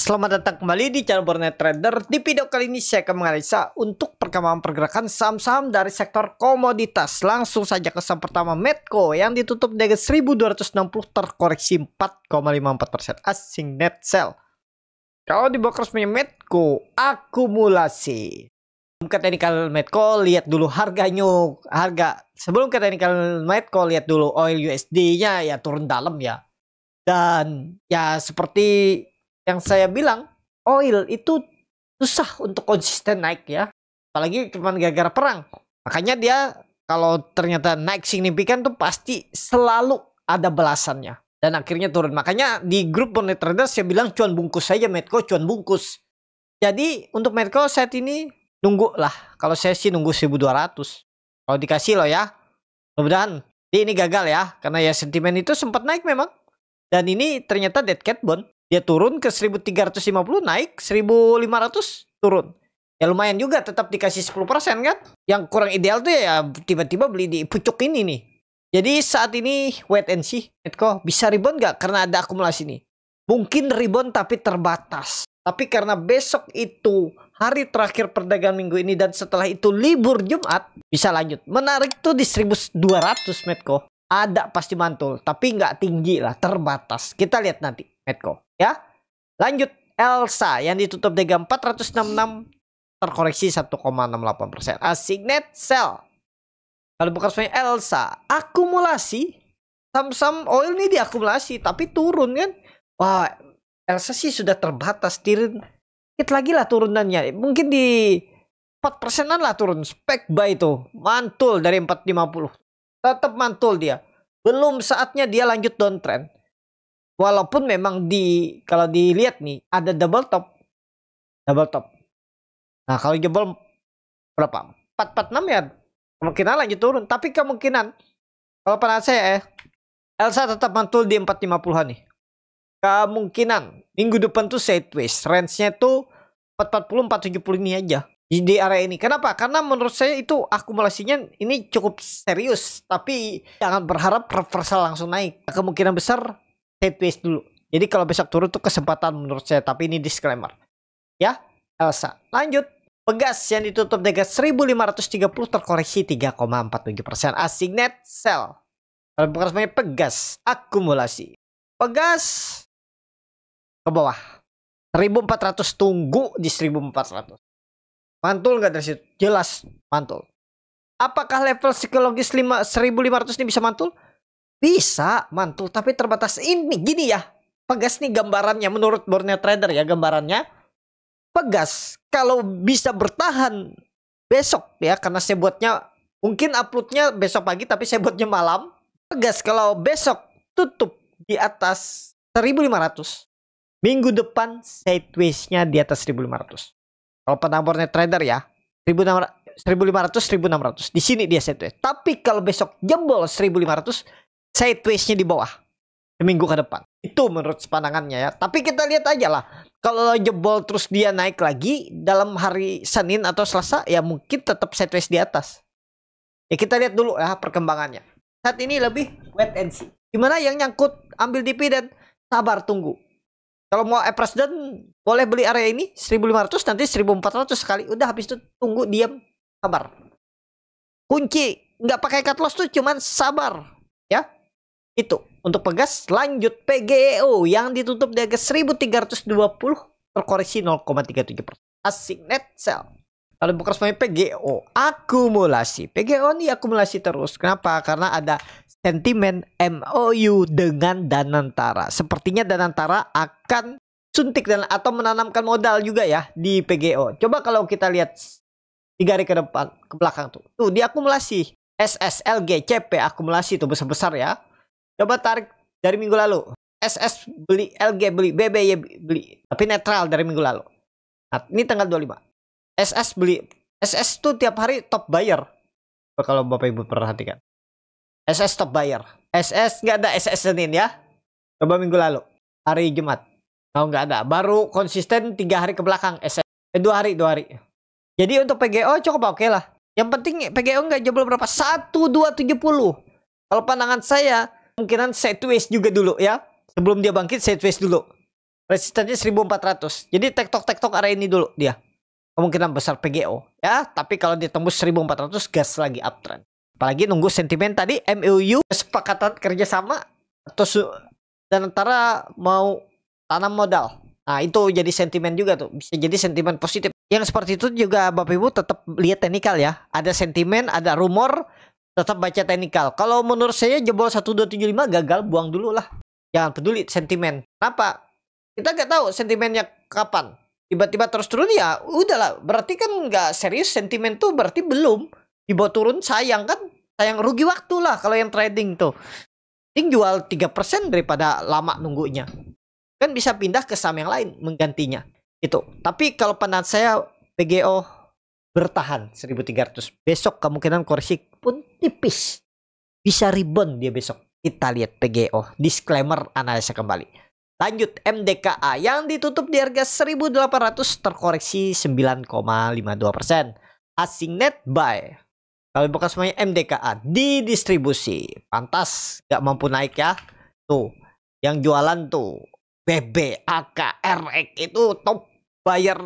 Selamat datang kembali di channel Bornet Trader. Di video kali ini saya akan menganalisa untuk perkembangan pergerakan saham-saham dari sektor komoditas. Langsung saja ke saham pertama, Medco yang ditutup di 1260 terkoreksi 4,54%, asing net sell. Kalau di box resminya Medco akumulasi. Sebelum ke teknikal Medco, lihat dulu harga. Sebelum ke teknikal Medco, lihat dulu oil USD-nya ya turun dalam ya. Dan ya seperti yang saya bilang, oil itu susah untuk konsisten naik ya. Apalagi cuma gara-gara perang. Makanya dia kalau ternyata naik signifikan tuh pasti selalu ada belasannya. Dan akhirnya turun. Makanya di grup Bornet Trader saya bilang cuan bungkus saja Medco, cuan bungkus. Jadi untuk Medco saat ini nunggu lah. Kalau saya sih nunggu 1200. Kalau dikasih loh ya. Mudah-mudahan ini gagal ya. Karena ya sentimen itu sempat naik memang. Dan ini ternyata dead cat bond. Dia turun ke 1350, naik 1500, turun. Ya lumayan juga, tetap dikasih 10% kan. Yang kurang ideal tuh ya tiba-tiba beli di pucuk ini nih. Jadi saat ini wait and see. Medco bisa rebound nggak? Karena ada akumulasi nih. Mungkin rebound tapi terbatas. Tapi karena besok itu hari terakhir perdagangan minggu ini dan setelah itu libur Jumat, bisa lanjut. Menarik tuh di 1200 Medco. Ada pasti mantul, tapi nggak tinggi lah, terbatas. Kita lihat nanti Medco ya. Lanjut Elsa yang ditutup di 466 terkoreksi 1,68%, asing net sell. Kalau bukan semuanya Elsa akumulasi, saham-saham oil nih diakumulasi tapi turun kan. Wah, Elsa sih sudah terbatas, turun dikit lagi lah turunannya. Mungkin di 4%an lah turun. Spek buy itu mantul dari 450. Tetap mantul dia. Belum saatnya dia lanjut downtrend. Walaupun memang kalau dilihat nih ada double top. Nah, kalau jebol berapa? 446 ya. Kemungkinan lanjut turun, tapi kemungkinan kalau pendapat saya Elsa tetap mantul di 450-an nih. Kemungkinan minggu depan tuh sideways. Range-nya tuh 440 470 ini aja. Di area ini. Kenapa? Karena menurut saya itu akumulasinya ini cukup serius. Tapi jangan berharap reversal langsung naik. Kemungkinan besar sideways dulu. Jadi kalau besok turun tuh kesempatan menurut saya. Tapi ini disclaimer. Ya, Elsa. Lanjut. Pegas yang ditutup di 1530 terkoreksi 3,47%. Asing net sell. Kalau bukan semuanya Pegas. Akumulasi. Pegas ke bawah. 1400, tunggu di 1400. Mantul nggak dari situ? Jelas mantul. Apakah level psikologis 1500 ini bisa mantul? Bisa mantul, tapi terbatas. Ini gini ya, Pegas nih gambarannya menurut Bornet Trader ya, gambarannya Pegas kalau bisa bertahan besok ya, karena saya buatnya mungkin uploadnya besok pagi tapi saya buatnya malam. Pegas kalau besok tutup di atas 1500, minggu depan sideways-nya di atas 1500. Kalau pernah Bornet Trader ya, 1500 1600 di sini dia sideways. Tapi kalau besok jebol 1500, sideways-nya di bawah minggu ke depan. Itu menurut pandangannya ya. Tapi kita lihat aja lah. Kalau jebol terus dia naik lagi dalam hari Senin atau Selasa, ya mungkin tetap sideways di atas. Ya kita lihat dulu ya perkembangannya. Saat ini lebih wait and see. Gimana yang nyangkut ambil dividen, sabar tunggu. Kalau mau presiden boleh beli area ini 1500, nanti 1400 sekali. Udah habis itu tunggu, diam, sabar. Kunci nggak pakai cut loss tuh cuman sabar ya. Itu untuk Pegas. Lanjut PGEO yang ditutup di harga 1320 terkoreksi 0,37%. Asing net sell. Kalau bukan semuanya PGEO akumulasi. PGEO ini akumulasi terus. Kenapa? Karena ada sentimen MOU dengan Danantara. Sepertinya Danantara akan suntik dan atau menanamkan modal juga ya di PGO. Coba kalau kita lihat 3 hari ke depan, ke belakang tuh. Tuh diakumulasi. SS, LG, CP akumulasi tuh besar-besar ya. Coba tarik dari minggu lalu. SS beli, LG beli, BBY beli. Tapi netral dari minggu lalu. Nah, ini tanggal 25. SS beli. SS tuh tiap hari top buyer. Kalau Bapak Ibu perhatikan. SS top buyer. SS nggak ada SS Senin ya. Coba minggu lalu. Hari Jumat. Oh nggak ada. Baru konsisten 3 hari ke belakang. SS. 2 hari. Jadi untuk PGO cukup oke lah. Yang penting PGO nggak jebol berapa. 1270. Kalau pandangan saya, kemungkinan sideways juga dulu ya. Sebelum dia bangkit sideways dulu. Resistennya 1400. Jadi tektok area ini dulu dia. Kemungkinan besar PGO ya, tapi kalau ditembus 1400 gas lagi uptrend. Apalagi nunggu sentimen tadi MOU, kesepakatan kerjasama atau dan antara mau tanam modal. Nah, itu jadi sentimen juga tuh. Bisa jadi sentimen positif. Yang seperti itu juga Bapak Ibu tetap lihat teknikal ya. Ada sentimen, ada rumor, tetap baca teknikal. Kalau menurut saya jebol 1275 gagal, buang dulu lah. Jangan peduli sentimen. Kenapa? Kita nggak tahu sentimennya kapan. Tiba-tiba terus turun ya udahlah. Berarti kan nggak serius sentimen tuh, berarti belum. Dibawa turun sayang kan. Sayang, rugi waktu lah kalau yang trading tuh. Ting jual 3% daripada lama nunggunya. Kan bisa pindah ke saham yang lain menggantinya. Itu. Tapi kalau pandangan saya PGO bertahan 1300. Besok kemungkinan koreksi pun tipis. Bisa rebound dia besok. Kita lihat PGO. Disclaimer, analisa kembali. Lanjut MDKA yang ditutup di harga 1800 terkoreksi 9,52%. Asing net buy. Kalau bukan semuanya MDKA di distribusi. Pantas gak mampu naik ya. Tuh. Yang jualan tuh BB, AK, RX itu top buyer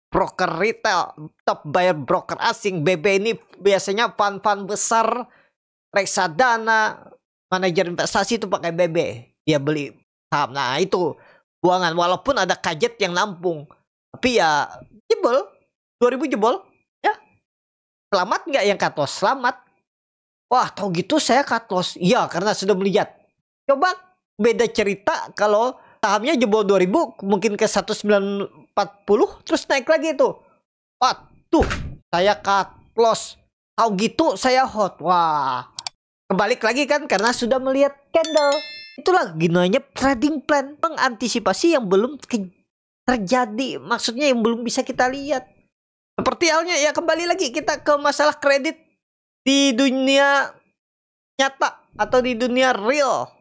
broker retail. Top buyer broker asing. BB ini biasanya fund-fund besar. Reksadana. Manajer investasi itu pakai BB. Dia beli. Nah itu buangan, walaupun ada kajet yang nampung, tapi ya jebol 2000 jebol ya. Selamat nggak yang cut loss? Selamat. Wah, tahu gitu saya cut loss. Iya, karena sudah melihat. Coba beda cerita kalau sahamnya jebol 2000 mungkin ke 1940 terus naik lagi itu. Wah, tuh saya cut loss. Tahu gitu saya hot. Wah, kebalik lagi kan karena sudah melihat candle. Itulah gunanya trading plan, mengantisipasi yang belum terjadi, maksudnya yang belum bisa kita lihat. Seperti halnya ya, kembali lagi kita ke masalah kredit di dunia nyata atau di dunia real.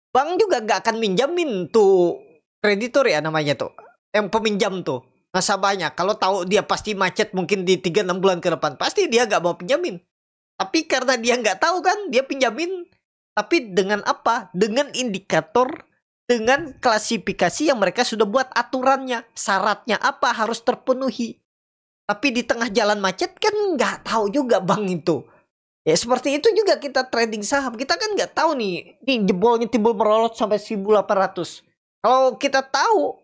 Bank juga gak akan minjamin tuh kreditor ya namanya tuh, yang peminjam tuh nasabahnya. Kalau tahu dia pasti macet mungkin di 3-6 bulan ke depan, pasti dia gak mau pinjamin. Tapi karena dia nggak tahu kan, dia pinjamin. Tapi dengan apa? Dengan indikator, dengan klasifikasi yang mereka sudah buat aturannya. Syaratnya apa harus terpenuhi. Tapi di tengah jalan macet kan nggak tahu juga bank itu. Ya seperti itu juga kita trading saham. Kita kan nggak tahu nih jebolnya timbul merolot sampai 1800. Kalau kita tahu,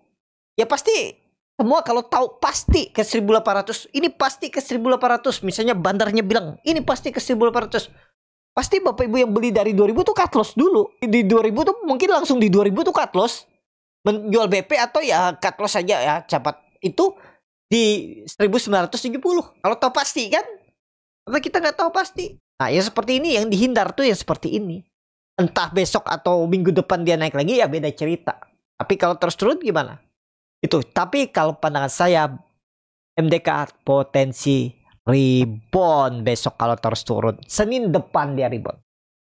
ya pasti semua kalau tahu pasti ke 1800. Ini pasti ke 1800. Misalnya bandarnya bilang, ini pasti ke 1800. Pasti Bapak Ibu yang beli dari 2000 tuh cut loss dulu. Di 2000 tuh mungkin langsung di 2000 tuh cut loss. Menjual BP atau ya cut loss saja ya. Cepat. Itu di 1970. Kalau tahu pasti kan. Karena kita nggak tahu pasti. Nah yang seperti ini yang dihindar tuh yang seperti ini. Entah besok atau minggu depan dia naik lagi ya beda cerita. Tapi kalau terus turun gimana? Itu. Tapi kalau pandangan saya MDK potensi rebound besok kalau terus turun. Senin depan dia rebound.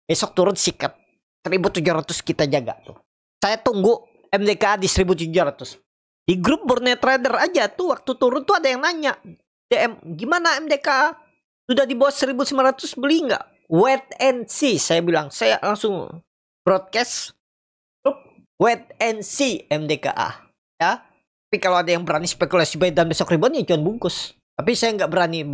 Besok turun sikat 1700 kita jaga tuh. Saya tunggu MDKA di 1700. Di grup Burnet Trader aja tuh waktu turun tuh ada yang nanya. DM, gimana MDKA? Sudah di bawah 1900 beli nggak? Wait and see. Saya bilang, saya langsung broadcast grup wait and see MDKA. Ya. Tapi kalau ada yang berani spekulasi buy dan besok rebound ya jangan bungkus. Tapi saya nggak berani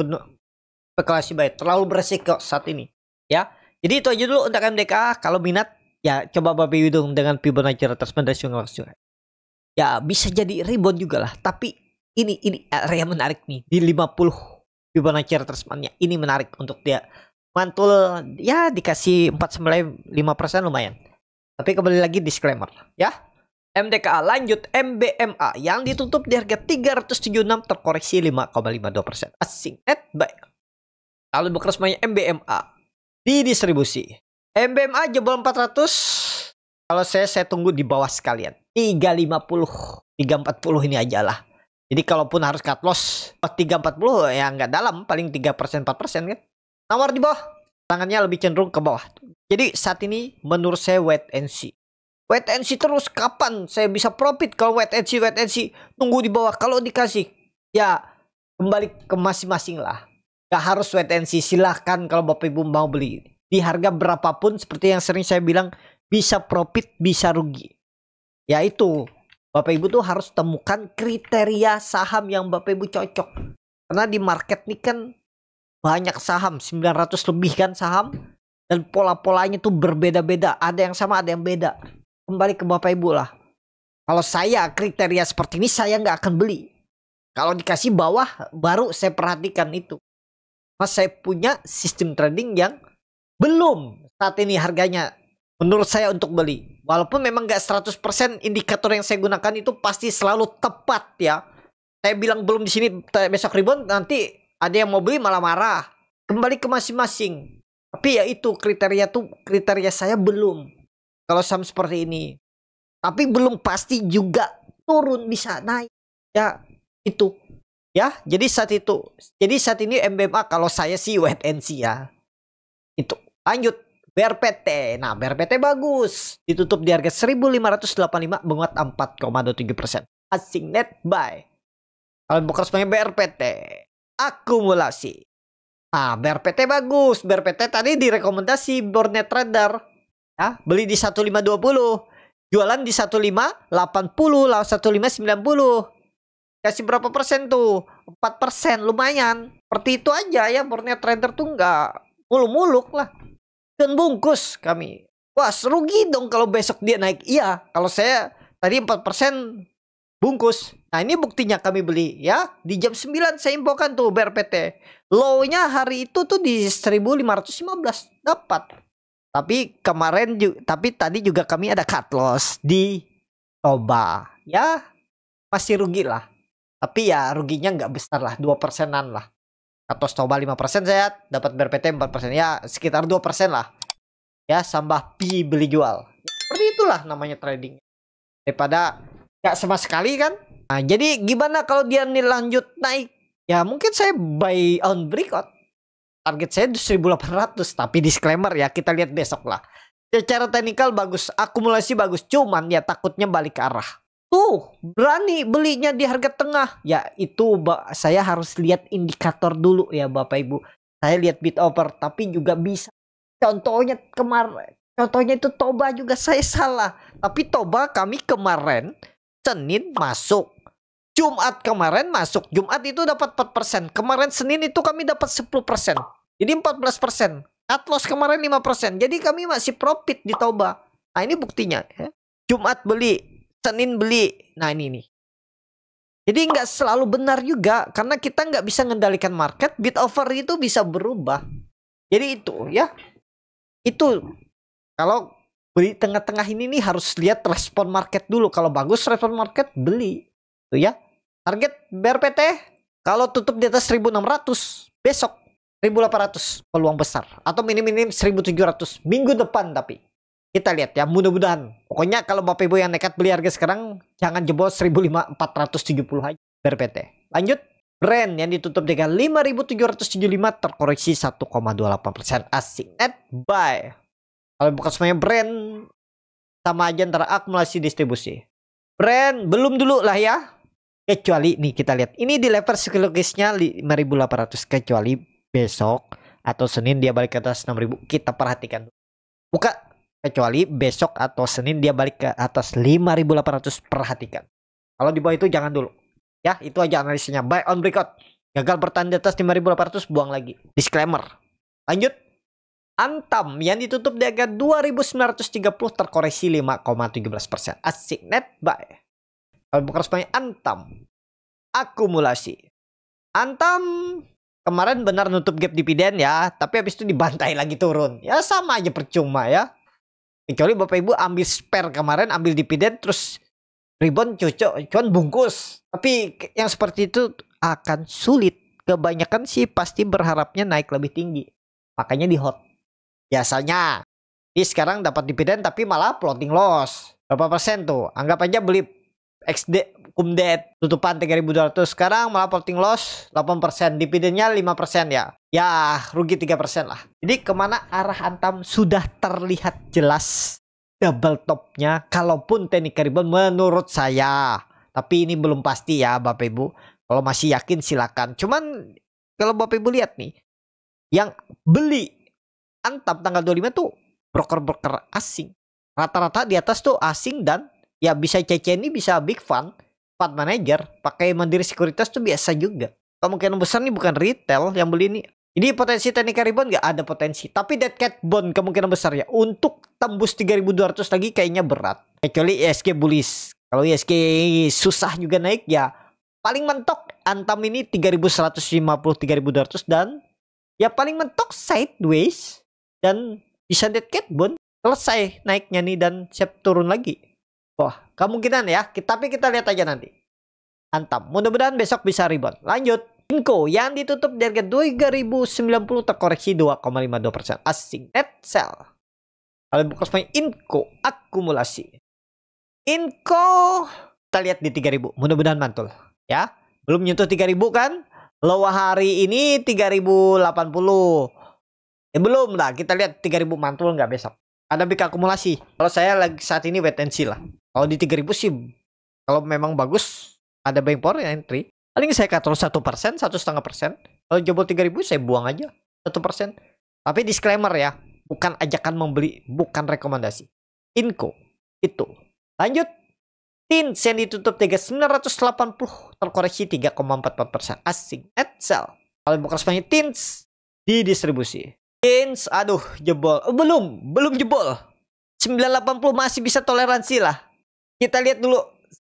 spekulasi buy, terlalu beresiko saat ini. Ya, jadi itu aja dulu untuk MDKA. Kalau minat, ya coba Bapak Ibu dengan Fibonacci retracement ratio juga. Ya bisa jadi rebound juga lah. Tapi ini area menarik nih di 50 Fibonacci retracementnya. Ini menarik untuk dia mantul. Ya dikasih 4,5% lumayan. Tapi kembali lagi disclaimer, ya. MDKA lanjut MBMA yang ditutup di harga 376 terkoreksi 5,52%. Asing net buy. Kalau bukan semuanya MBMA di distribusi. MBMA jebol 400. Kalau saya tunggu di bawah sekalian. 350, 340 ini aja lah. Jadi kalaupun harus cut loss 340 ya nggak dalam, paling 3% 4% kan. Nomor di bawah. Tangannya lebih cenderung ke bawah. Jadi saat ini menurut saya wait and see. Wait and see terus, kapan saya bisa profit kalau wait and see, tunggu di bawah. Kalau dikasih, ya kembali ke masing-masing lah. Gak harus wait and see, silahkan kalau Bapak Ibu mau beli. Di harga berapapun seperti yang sering saya bilang, bisa profit, bisa rugi. Ya itu, Bapak Ibu tuh harus temukan kriteria saham yang Bapak Ibu cocok. Karena di market nih kan banyak saham, 900 lebih kan saham. Dan pola-polanya tuh berbeda-beda. Ada yang sama, ada yang beda. Kembali ke Bapak Ibu lah. Kalau saya kriteria seperti ini saya nggak akan beli. Kalau dikasih bawah baru saya perhatikan itu. Mas saya punya sistem trading yang belum saat ini harganya menurut saya untuk beli. Walaupun memang nggak 100% indikator yang saya gunakan itu pasti selalu tepat ya. Saya bilang belum di sini besok rebound, nanti ada yang mau beli malah marah. Kembali ke masing-masing. Tapi ya itu kriteria saya belum. Kalau saham seperti ini. Tapi belum pasti juga turun bisa naik. Ya itu. Ya jadi saat itu. Jadi saat ini MBMA kalau saya sih wait and see ya. Itu. Lanjut. BRPT. Nah BRPT bagus. Ditutup di harga 1585 menguat 4,27%. Asing net buy. Kalau bukan semuanya BRPT. Akumulasi. Nah BRPT bagus. BRPT tadi direkomendasi Boardnet Trader. Ya, beli di 1520. Jualan di 1580, lawan 1590. Kasih berapa persen tuh? 4%, lumayan. Seperti itu aja ya, Boardnet Trader tuh nggak muluk-muluk lah. Dan bungkus kami. Wah, rugi dong kalau besok dia naik. Iya, kalau saya tadi 4% bungkus. Nah, ini buktinya kami beli ya. Di jam 9 saya infokan tuh BRPT. Low-nya hari itu tuh di 1515 dapat. Tapi kemarin tapi tadi juga kami ada cut loss di Toba. Ya masih rugi lah. Tapi ya ruginya nggak besar lah. 2%an lah. Atau Toba 5% saya dapat BRPT 4%. Ya sekitar 2% lah. Ya tambah P beli jual. Seperti itulah namanya trading. Daripada nggak sama sekali kan. Nah jadi gimana kalau dia nih lanjut naik. Ya mungkin saya buy on breakout. Target saya 1800, tapi disclaimer ya, kita lihat besok lah. Secara teknikal bagus, akumulasi bagus, cuman ya takutnya balik ke arah. Tuh, berani belinya di harga tengah. Ya itu saya harus lihat indikator dulu ya Bapak Ibu. Saya lihat bid offer, tapi juga bisa. Contohnya itu Toba juga saya salah. Tapi Toba kami kemarin Senin masuk. Jumat kemarin masuk. Jumat itu dapat 4%. Kemarin Senin itu kami dapat 10%. Jadi 14%. Cut loss kemarin 5%. Jadi kami masih profit di Toba. Nah ini buktinya. Ya. Jumat beli. Senin beli. Nah ini nih. Jadi nggak selalu benar juga. Karena kita nggak bisa mengendalikan market. Bid offer itu bisa berubah. Jadi itu ya. Itu. Kalau beli tengah-tengah ini nih harus lihat respon market dulu. Kalau bagus respon market beli. Tuh ya. Target BRPT kalau tutup di atas 1600 besok 1800 peluang besar atau minim-minim 1700 minggu depan. Tapi kita lihat ya, mudah-mudahan. Pokoknya kalau Bapak Ibu yang nekat beli harga sekarang jangan jebol 1470 aja BRPT. Lanjut. Brand yang ditutup dengan 5775 terkoreksi 1,28%. Asing net buy. Kalau bukan semuanya brand sama aja antara akumulasi distribusi. Brand belum dulu lah ya. Kecuali nih kita lihat. Ini di level psikologisnya 5800. Kecuali besok atau Senin dia balik ke atas 6000. Kita perhatikan. Buka. Kecuali besok atau Senin dia balik ke atas 5800. Perhatikan. Kalau di bawah itu jangan dulu. Ya itu aja analisanya. Buy on breakout. Gagal bertahan di atas 5800 buang lagi. Disclaimer. Lanjut. Antam yang ditutup di harga 2930 terkoreksi 5,17%. Asik net buy. Kalau bukan semuanya Antam. Akumulasi. Antam kemarin benar nutup gap dividen ya. Tapi habis itu dibantai lagi turun. Ya sama aja percuma ya. Kecuali Bapak Ibu ambil spare kemarin. Ambil dividen terus rebound cuman bungkus. Tapi yang seperti itu akan sulit. Kebanyakan sih pasti berharapnya naik lebih tinggi. Makanya di hold. Biasanya. Ini sekarang dapat dividen tapi malah floating loss. Berapa persen tuh? Anggap aja beli XD kumdet tutupan 3200 sekarang malah floating loss 8%, dividennya 5% ya. Ya, rugi 3% lah. Jadi kemana arah Antam sudah terlihat jelas double topnya kalaupun teknik rebound menurut saya. Tapi ini belum pasti ya Bapak Ibu. Kalau masih yakin silakan. Cuman kalau Bapak Ibu lihat nih yang beli Antam tanggal 25 tuh broker-broker asing. Rata-rata di atas tuh asing dan Ya bisa CCNI, bisa Big Fund manager, pakai Mandiri Sekuritas tuh biasa juga. Kemungkinan besar nih bukan retail yang beli ini. Jadi potensi Teknika Rebound nggak ada potensi. Tapi Dead Cat Bond kemungkinan besar ya. Untuk tembus 3.200 lagi kayaknya berat. Kecuali ISG bullish. Kalau ISG susah juga naik ya. Paling mentok Antam ini 3.150, 3.200 dan ya paling mentok sideways. Dan bisa Dead Cat Bond selesai naiknya nih dan siap turun lagi. Wah, kemungkinan ya. Tapi kita lihat aja nanti. Antam. Mudah-mudahan besok bisa rebound. Lanjut. Inco yang ditutup di harga 2090 terkoreksi 2,52%. Asing net sell. Kalau buka main Inco akumulasi. Inco kita lihat di 3000. Mudah-mudahan mantul. Ya. Belum nyentuh 3000 kan? Low hari ini 3080. Belum lah. Kita lihat 3000 mantul nggak besok. Ada big akumulasi. Kalau saya lagi saat ini wait and see lah. Kalau di 3000 sih, kalau memang bagus, ada buying power entry. Paling saya kontrol 1%, 1,5%. Kalau jebol 3000 saya buang aja 1%. Tapi disclaimer ya, bukan ajakan membeli, bukan rekomendasi. Inco itu. Lanjut. TINS yang ditutup 3980 terkoreksi 3,44%. Asing net sell. Kalau bukan semuanya TINS di distribusi. TINS, aduh jebol. Belum jebol. 980 masih bisa toleransi lah. Kita lihat dulu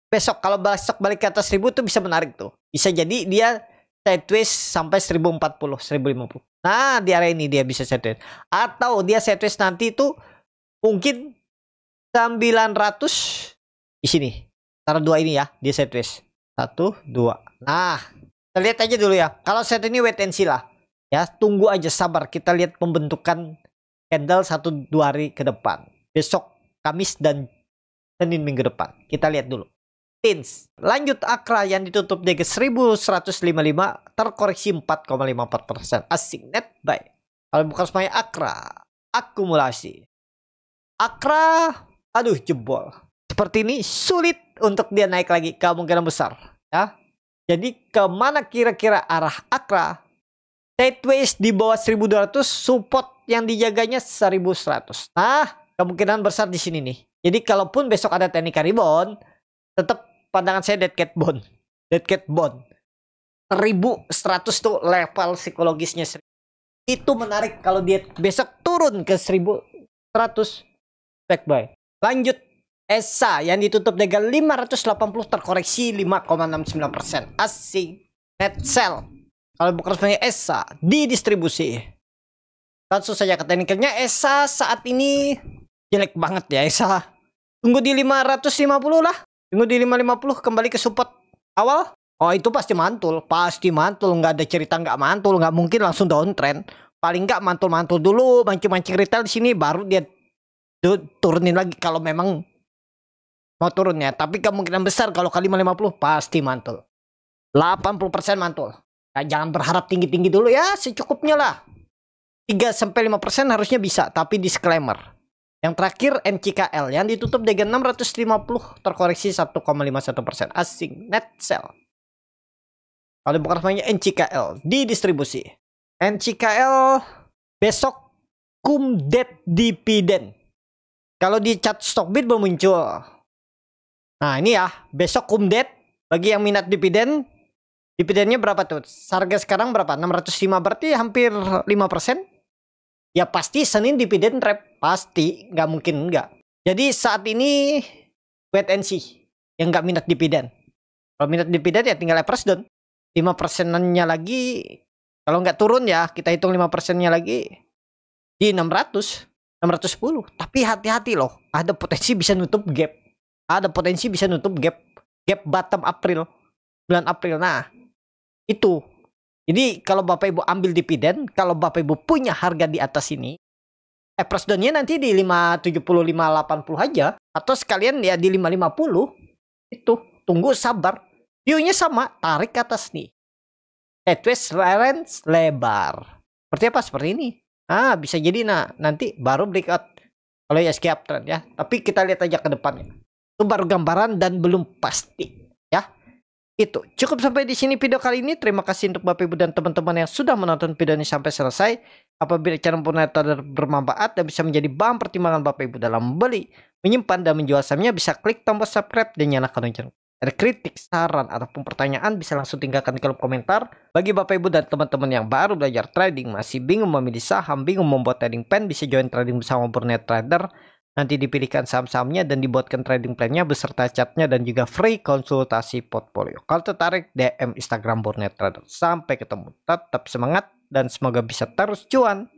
besok, kalau besok balik ke atas 1000 tuh bisa menarik tuh. Bisa jadi dia sideways sampai 1040, 1050. Nah, di area ini dia bisa sideways. Atau dia sideways nanti tuh mungkin 900 di sini. Antara dua ini ya, dia sideways. 1, 2. Nah, kita lihat aja dulu ya. Kalau set ini wait and see lah. Ya, tunggu aja, sabar. Kita lihat pembentukan candle 1-2 hari ke depan. Besok Kamis dan Senin minggu depan. Kita lihat dulu. TINS. Lanjut Akra yang ditutup di 1155 terkoreksi 4,54%. Asing net buy. Kalau bukan semuanya Akra akumulasi. Akra, aduh jebol. Seperti ini sulit untuk dia naik lagi, kemungkinan besar ya. Jadi kemana kira-kira arah Akra? Sideways di bawah 1200, support yang dijaganya 1100. Nah, kemungkinan besar di sini nih. Jadi kalaupun besok ada Teknika Rebound, tetap pandangan saya Dead Cat Bond. Dead Cat Bond. 1100 tuh level psikologisnya. Itu menarik kalau dia besok turun ke 1100. Back buy. Lanjut. ESA yang ditutup dengan 580 terkoreksi 5,69%. Asing net sell. Kalau bukan sebenarnya ESA di distribusi. Langsung saja ke teknikalnya. ESA saat ini jelek banget ya ESA. Tunggu di 550 lah. Tunggu di 550 kembali ke support awal. Oh itu pasti mantul. Pasti mantul. Nggak ada cerita nggak mantul. Nggak mungkin langsung downtrend. Paling nggak mantul-mantul dulu. Mancing-mancing retail di sini. Baru dia turunin lagi kalau memang mau turunnya. Tapi kemungkinan besar kalau kali 550 pasti mantul. 80% mantul. Nah, jangan berharap tinggi-tinggi dulu ya. Secukupnya lah. 3-5% harusnya bisa. Tapi disclaimer. Yang terakhir NCKL yang ditutup dengan 650 terkoreksi 1,51%. Asing net sell. Kalau bukan namanya NCKL di distribusi. NCKL besok kumdet dividen. Kalau di chart Stockbit belum muncul. Nah ini ya besok kumdet. Bagi yang minat dividen. Dividennya berapa tuh? Harga sekarang berapa? 605 berarti hampir 5%. Ya pasti Senin dividen trap. Pasti. Nggak mungkin enggak. Jadi saat ini wait and see. Yang nggak minat dividen. Kalau minat dividen ya tinggal leverage down. 5%-nya lagi. Kalau nggak turun ya kita hitung 5%-nya lagi. Di 600. 610. Tapi hati-hati loh. Ada potensi bisa nutup gap. Ada potensi bisa nutup gap. Gap bottom April. Bulan April. Nah. Itu. Jadi kalau Bapak Ibu ambil dividen, kalau Bapak Ibu punya harga di atas ini, price down-nya nanti di 570, 580 aja. Atau sekalian ya di 550. Itu. Tunggu sabar. View-nya sama. Tarik ke atas nih. Sideways range lebar. Seperti apa? Seperti ini. Ah, bisa jadi nanti baru breakout. Kalau ISG uptrend ya. Tapi kita lihat aja ke depannya. Itu baru gambaran dan belum pasti. Ya. Itu cukup sampai di sini video kali ini. Terima kasih untuk Bapak Ibu dan teman-teman yang sudah menonton video ini sampai selesai. Apabila channel Purna Trader bermanfaat dan bisa menjadi bahan pertimbangan Bapak Ibu dalam membeli, menyimpan dan menjual sahamnya, bisa klik tombol subscribe dan nyalakan lonceng. Ada kritik, saran, ataupun pertanyaan bisa langsung tinggalkan di kolom komentar. Bagi Bapak Ibu dan teman-teman yang baru belajar trading, masih bingung memilih saham, bingung membuat trading plan, bisa join trading bersama Purna Trader. Nanti dipilihkan saham-sahamnya dan dibuatkan trading plan-nya beserta chartnya dan juga free konsultasi portfolio. Kalau tertarik, DM Instagram Purna Trader. Sampai ketemu. Tetap semangat dan semoga bisa terus cuan.